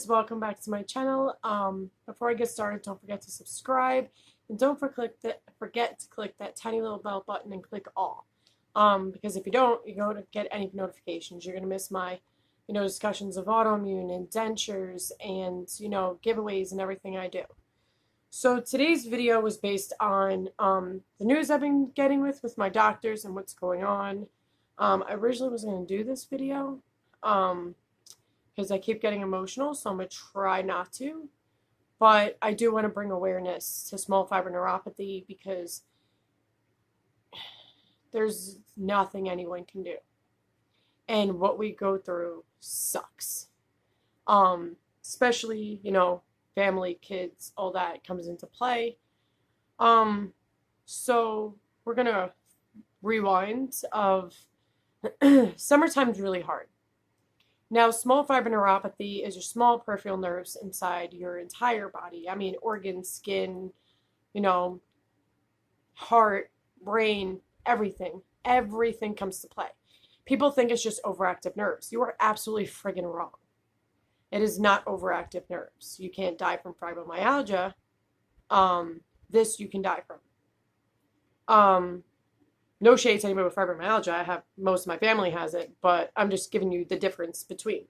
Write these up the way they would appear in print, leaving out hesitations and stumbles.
guys, welcome back to my channel. Before I get started, don't forget to subscribe and don't forget to click that tiny little bell button and click all. Because if you don't, you're going to get any notifications. You're going to miss my, discussions of autoimmune and dentures and, giveaways and everything I do. So today's video was based on the news I've been getting with my doctors and what's going on. I originally was going to do this video because I keep getting emotional, so I'm going to try not to. But I do want to bring awareness to small fiber neuropathy because there's nothing anyone can do. And what we go through sucks. Especially, family, kids, all that comes into play. So we're going to rewind of summertime's really hard. Now, small fiber neuropathy is your small peripheral nerves inside your entire body. I mean, organs, skin, heart, brain, everything. Everything comes to play. People think it's just overactive nerves. You are absolutely friggin' wrong. It is not overactive nerves. You can't die from fibromyalgia. This you can die from. No shade to anybody with fibromyalgia. Most of my family has it, but I'm just giving you the difference between.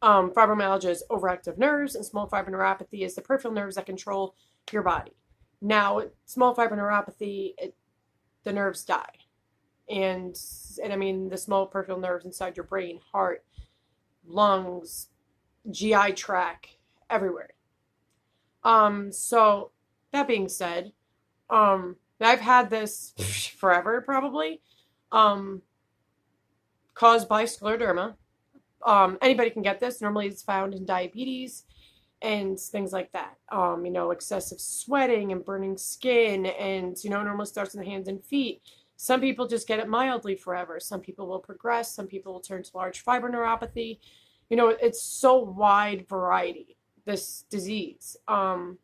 Fibromyalgia is overactive nerves, and small fiber neuropathy is the peripheral nerves that control your body. Now, small fiber neuropathy, the nerves die. And I mean, the small peripheral nerves inside your brain, heart, lungs, GI tract, everywhere. So that being said, I've had this forever, probably, caused by scleroderma. Anybody can get this. Normally it's found in diabetes and things like that. Excessive sweating and burning skin, and, it normally starts in the hands and feet. Some people just get it mildly forever. Some people will progress. Some people will turn to large fiber neuropathy. It's so wide variety, this disease. And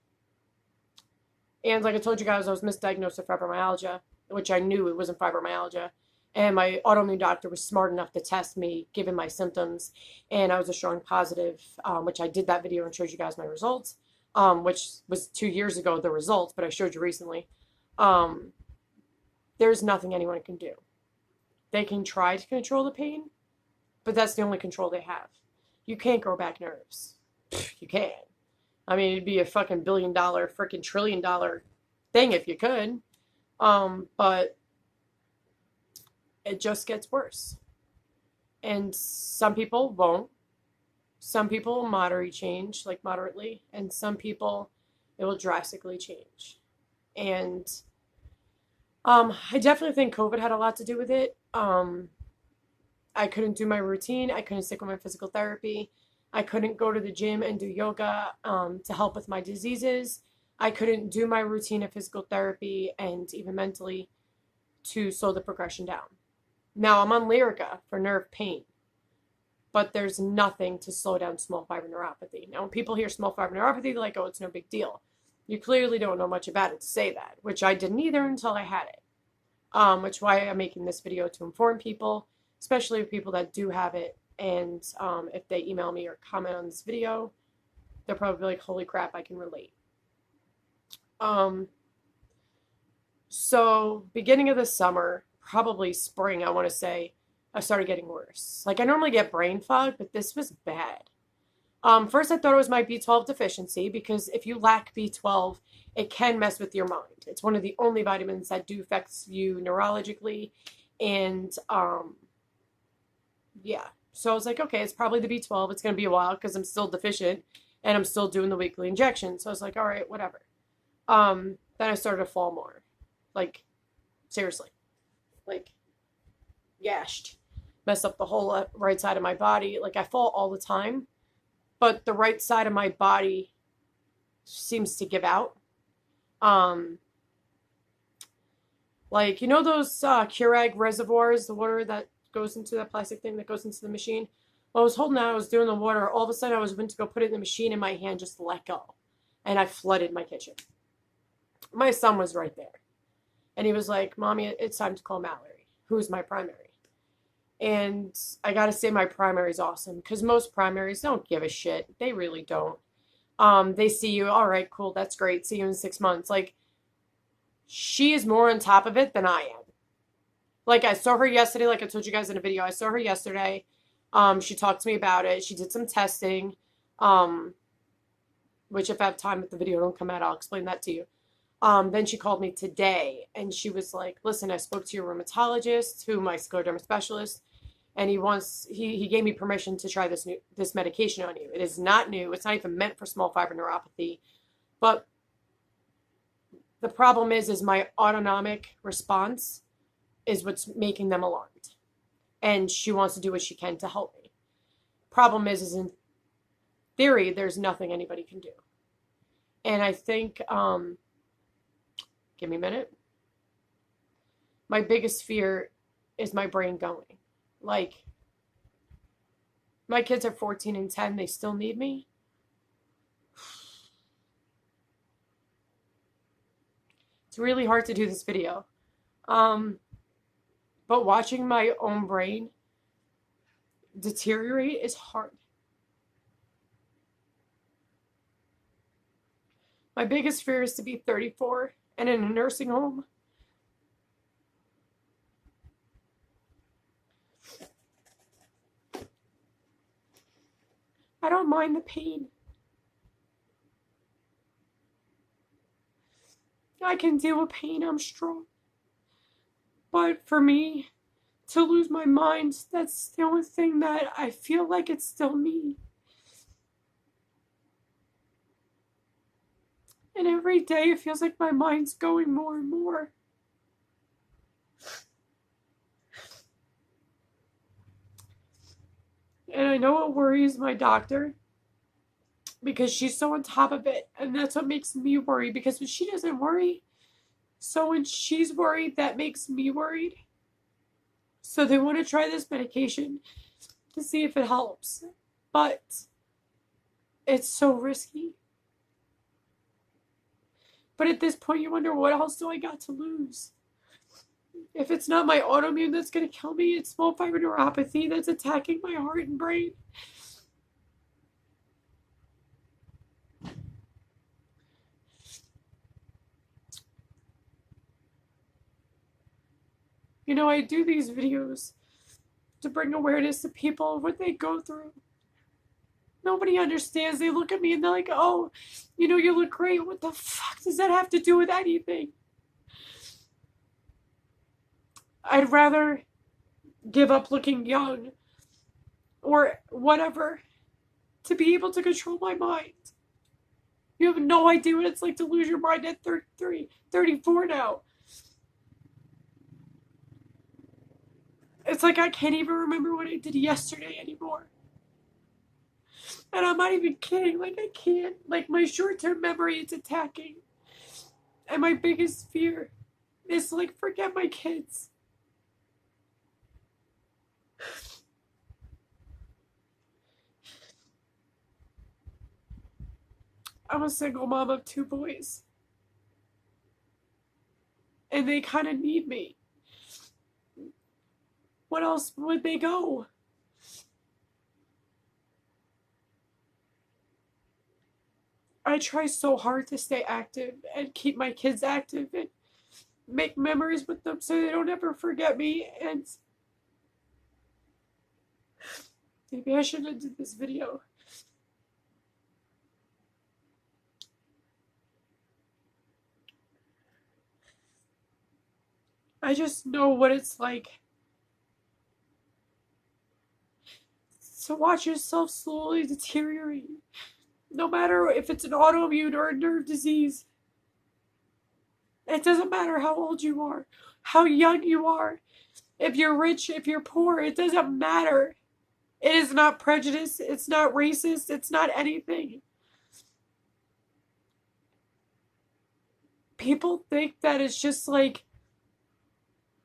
like I told you guys, I was misdiagnosed with fibromyalgia, which I knew it wasn't fibromyalgia. And my autoimmune doctor was smart enough to test me, given my symptoms. And I was a strong positive, which I did that video and showed you guys my results, which was 2 years ago, the results, but I showed you recently. There's nothing anyone can do. They can try to control the pain, but that's the only control they have. You can't grow back nerves. You can. I mean, it'd be a fucking $1 billion, freaking $1 trillion thing if you could. But it just gets worse. And some people won't. Some people will moderately, and some people it will drastically change. And I definitely think COVID had a lot to do with it. I couldn't do my routine. I couldn't stick with my physical therapy. I couldn't go to the gym and do yoga to help with my diseases. I couldn't do my routine of physical therapy and even mentally to slow the progression down. Now, I'm on Lyrica for nerve pain, but there's nothing to slow down small fiber neuropathy. Now, when people hear small fiber neuropathy, they're like, oh, it's no big deal. You clearly don't know much about it to say that, which I didn't either until I had it, which is why I'm making this video to inform people, especially people that do have it. And if they email me or comment on this video, they're probably like, holy crap, I can relate. So beginning of the summer, probably spring, I want to say, I started getting worse. Like, I normally get brain fog, but this was bad. First, I thought it was my B12 deficiency, because if you lack B12, it can mess with your mind. It's one of the only vitamins that do affect you neurologically. And yeah. So I was like, okay, it's probably the B12. It's going to be a while because I'm still deficient and I'm still doing the weekly injection. So I was like, all right, whatever. Then I started to fall more. Like, seriously. Like, gashed. Messed up the whole right side of my body. Like, I fall all the time. But the right side of my body seems to give out. Like, those Keurig reservoirs, the water that goes into that plastic thing that goes into the machine. Well, I was holding that, I was doing the water. All of a sudden, I was went to go put it in the machine, and my hand just let go. And I flooded my kitchen. My son was right there. And he was like, Mommy, it's time to call Mallory, who's my primary. And I gotta say my primary is awesome because most primaries don't give a shit. They really don't. They see you, all right, cool, that's great. See you in 6 months. Like, she is more on top of it than I am. Like, I saw her yesterday, like I told you guys in a video, I saw her yesterday. She talked to me about it. She did some testing, which if I have time, if the video don't come out, I'll explain that to you. Then she called me today, and she was like, listen, I spoke to your rheumatologist, who my scleroderma specialist, and he gave me permission to try this medication on you. It is not new. It's not even meant for small fiber neuropathy. But the problem is my autonomic response is what's making them alarmed. And she wants to do what she can to help me. Problem is in theory, there's nothing anybody can do. And I think, give me a minute. My biggest fear is my brain going. Like, my kids are 14 and 10. They still need me. It's really hard to do this video. But watching my own brain deteriorate is hard. My biggest fear is to be 34 and in a nursing home. I don't mind the pain. I can deal with pain, I'm strong. But for me, to lose my mind, that's the only thing that I feel like it's still me. And every day it feels like my mind's going more and more. And I know it worries my doctor because she's so on top of it. And that's what makes me worry, because when she doesn't worry, so when she's worried, that makes me worried. So they want to try this medication to see if it helps. But it's so risky. But at this point, you wonder, what else do I got to lose? If it's not my autoimmune that's going to kill me, it's small fiber neuropathy that's attacking my heart and brain. You know, I do these videos to bring awareness to people of what they go through. Nobody understands. They look at me and they're like, oh, you know, you look great. What the fuck does that have to do with anything? I'd rather give up looking young or whatever to be able to control my mind. You have no idea what it's like to lose your mind at 33, 34 now. It's like I can't even remember what I did yesterday anymore. And I'm not even kidding. Like, I can't. Like, my short-term memory is attacking. And my biggest fear is to, like, forget my kids. I'm a single mom of 2 boys. And they kind of need me. What else would they go? I try so hard to stay active and keep my kids active and make memories with them so they don't ever forget me. And maybe I shouldn't have did this video. I just know what it's like to watch yourself slowly deteriorate. No matter if it's an autoimmune or a nerve disease. It doesn't matter how old you are, how young you are, if you're rich, if you're poor, it doesn't matter. It is not prejudice, it's not racist, it's not anything. People think that it's just like,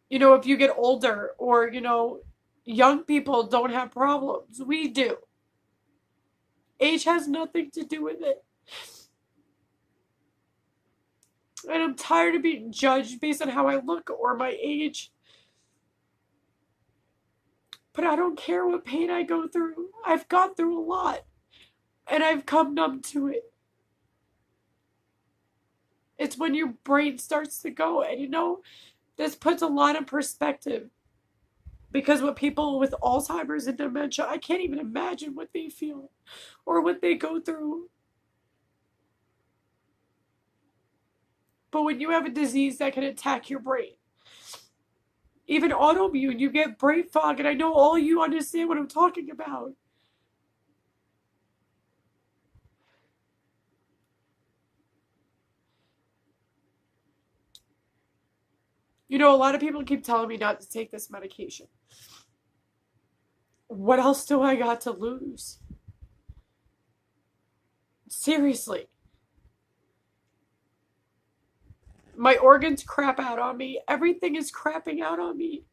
you know, if you get older or, you know, young people don't have problems. We do. Age has nothing to do with it. And I'm tired of being judged based on how I look or my age. But I don't care what pain I go through. I've gone through a lot. And I've come numb to it. It's when your brain starts to go. And you know, this puts a lot in perspective. Because with people with Alzheimer's and dementia, I can't even imagine what they feel or what they go through. But when you have a disease that can attack your brain, even autoimmune, you get brain fog, and I know all you understand what I'm talking about. You know, a lot of people keep telling me not to take this medication. What else do I got to lose? Seriously. My organs crap out on me. Everything is crapping out on me.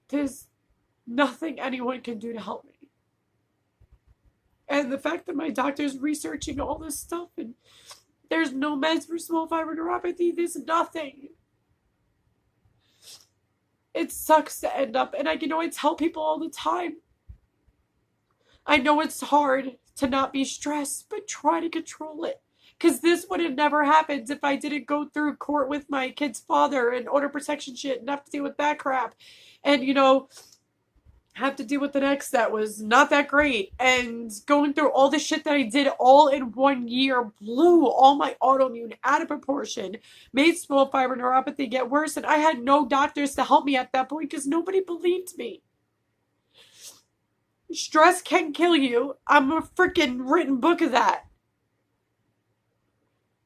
There's nothing anyone can do to help me. And the fact that my doctor's researching all this stuff and there's no meds for small fiber neuropathy, there's nothing. It sucks to end up, and I tell people all the time. I know it's hard to not be stressed, but try to control it. Because this would have never happened if I didn't go through court with my kid's father and order protection shit and have to deal with that crap. And, have to deal with the next that was not that great. And going through all the shit that I did all in 1 year blew all my autoimmune out of proportion, made small fiber neuropathy get worse, and I had no doctors to help me at that point because nobody believed me. Stress can kill you. I'm a freaking written book of that.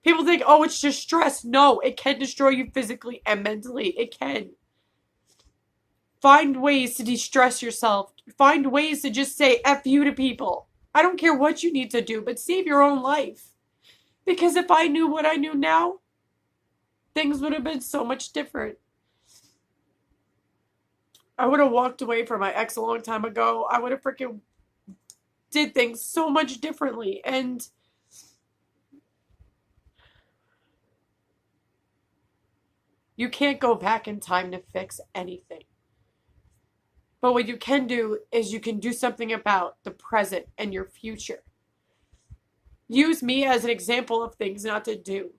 People think, oh, it's just stress. No, it can destroy you physically and mentally. It can. Find ways to de-stress yourself. Find ways to just say F you to people. I don't care what you need to do, but save your own life. Because if I knew what I knew now, things would have been so much different. I would have walked away from my ex a long time ago. I would have freaking did things so much differently. And you can't go back in time to fix anything. But what you can do is you can do something about the present and your future. Use me as an example of things not to do.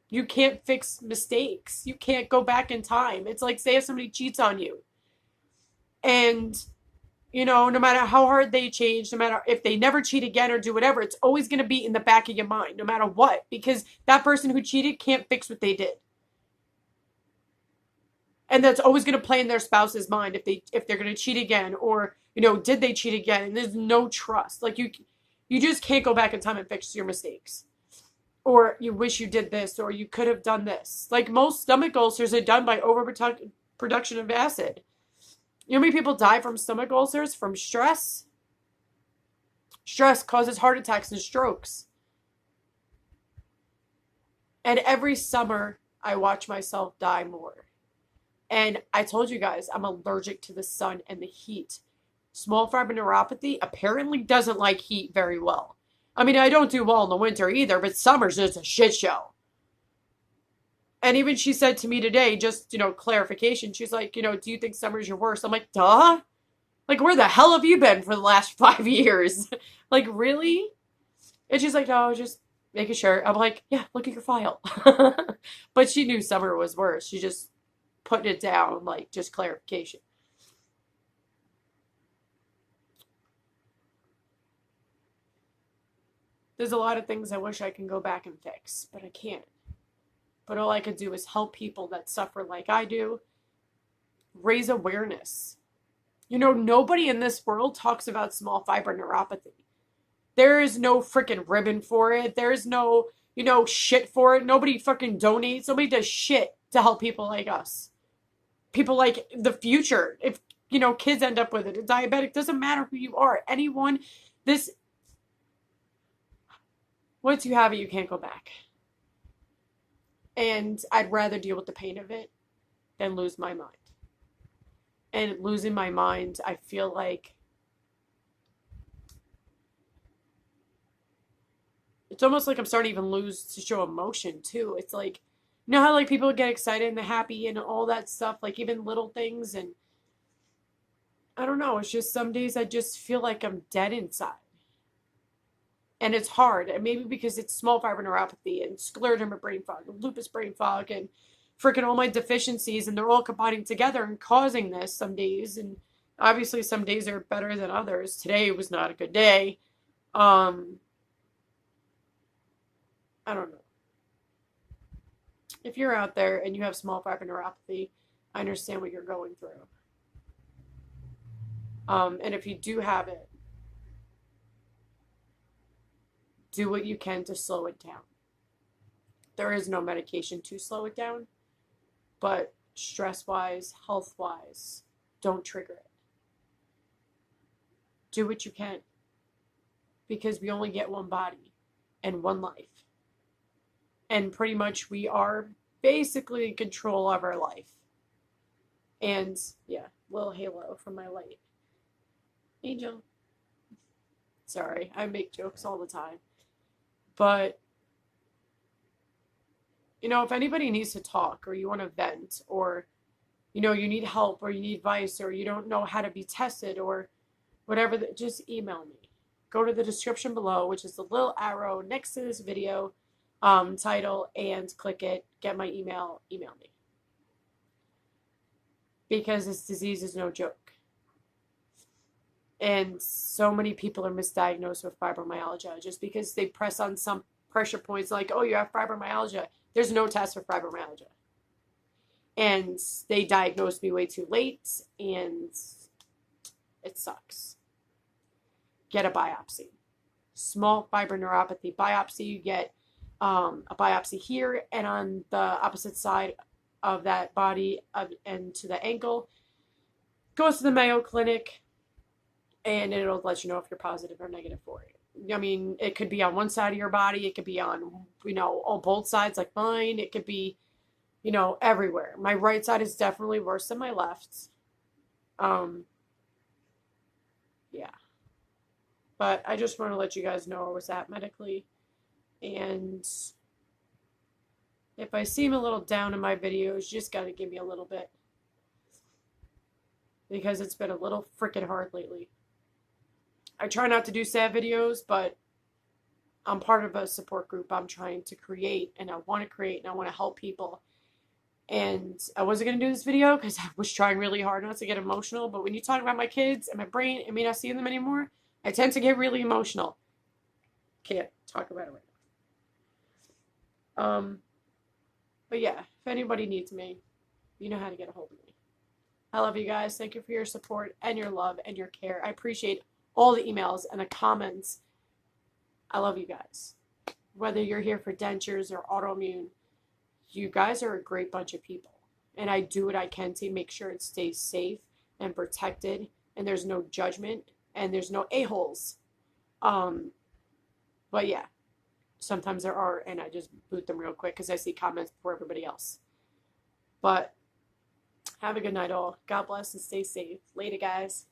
You can't fix mistakes. You can't go back in time. It's like, say if somebody cheats on you. And, no matter how hard they change, no matter if they never cheat again or do whatever, it's always going to be in the back of your mind, no matter what. Because that person who cheated can't fix what they did. And that's always going to play in their spouse's mind if they're going to cheat again, or, did they cheat again? And there's no trust. Like, you just can't go back in time and fix your mistakes. Or you wish you did this, or you could have done this. Like, most stomach ulcers are done by overproduction of acid. You know how many people die from stomach ulcers? From stress? Stress causes heart attacks and strokes. And every summer, I watch myself die more. And I told you guys, I'm allergic to the sun and the heat. Small fiber neuropathy apparently doesn't like heat very well. I mean, I don't do well in the winter either, but summer's just a shit show. And even she said to me today, just, clarification, she's like, do you think summer's your worst? I'm like, duh. Like, where the hell have you been for the last 5 years? Like, really? And she's like, no, just making sure. I'm like, yeah, look at your file. But she knew summer was worse. She just putting it down, like, just clarification. There's a lot of things I wish I can go back and fix, but I can't. But all I could do is help people that suffer like I do, raise awareness. Nobody in this world talks about small fiber neuropathy. There is no freaking ribbon for it. There's no, shit for it. Nobody fucking donates. Nobody does shit to help people like us. People like the future. If, kids end up with it, a diabetic, doesn't matter who you are. Anyone, once you have it, you can't go back. And I'd rather deal with the pain of it than lose my mind. And losing my mind, I feel like It's almost like I'm starting to even lose to show emotion too. It's like, you know how like people get excited and they're happy and all that stuff, like even little things, and I don't know, it's just some days I just feel like I'm dead inside. And it's hard. And maybe because it's small fiber neuropathy and scleroderma brain fog and lupus brain fog and freaking all my deficiencies, and they're all combining together and causing this some days. And obviously some days are better than others. Today was not a good day. I don't know. If you're out there and you have small fiber neuropathy, I understand what you're going through. And if you do have it, do what you can to slow it down. There is no medication to slow it down, but stress-wise, health-wise, don't trigger it. Do what you can, because we only get one body and one life. And pretty much we are basically in control of our life. And yeah, little halo from my light. Angel. Sorry, I make jokes all the time. But, you know, if anybody needs to talk or you want to vent or, you know, you need help or you need advice or you don't know how to be tested or whatever, just email me. Go to the description below, which is the little arrow next to this video title, and click it. Get my email. Email me. Because this disease is no joke. And so many people are misdiagnosed with fibromyalgia just because they press on some pressure points like, oh, you have fibromyalgia. There's no test for fibromyalgia. And they diagnosed me way too late, and it sucks. Get a biopsy. Small fiber neuropathy biopsy, you get a biopsy here and on the opposite side of that body and to the ankle. Goes to the Mayo Clinic, and it'll let you know if you're positive or negative for it. I mean, it could be on one side of your body. It could be on, you know, on both sides like mine. It could be, you know, everywhere. My right side is definitely worse than my left. Yeah. But I just want to let you guys know where I was at medically. And if I seem a little down in my videos, you just got to give me a little bit. Because it's been a little freaking hard lately. I try not to do sad videos, but I'm part of a support group I'm trying to create, and I want to create, and I want to help people. And I wasn't going to do this video because I was trying really hard not to get emotional, but when you talk about my kids and my brain and me not seeing them anymore, I tend to get really emotional. Can't talk about it right now. But yeah, if anybody needs me, you know how to get a hold of me. I love you guys. Thank you for your support and your love and your care. I appreciate all the emails and the comments. I love you guys. Whether you're here for dentures or autoimmune, you guys are a great bunch of people. And I do what I can to make sure it stays safe and protected, and there's no judgment and there's no a-holes. But yeah, sometimes there are, and I just boot them real quick because I see comments before everybody else. But have a good night all. God bless and stay safe. Later, guys.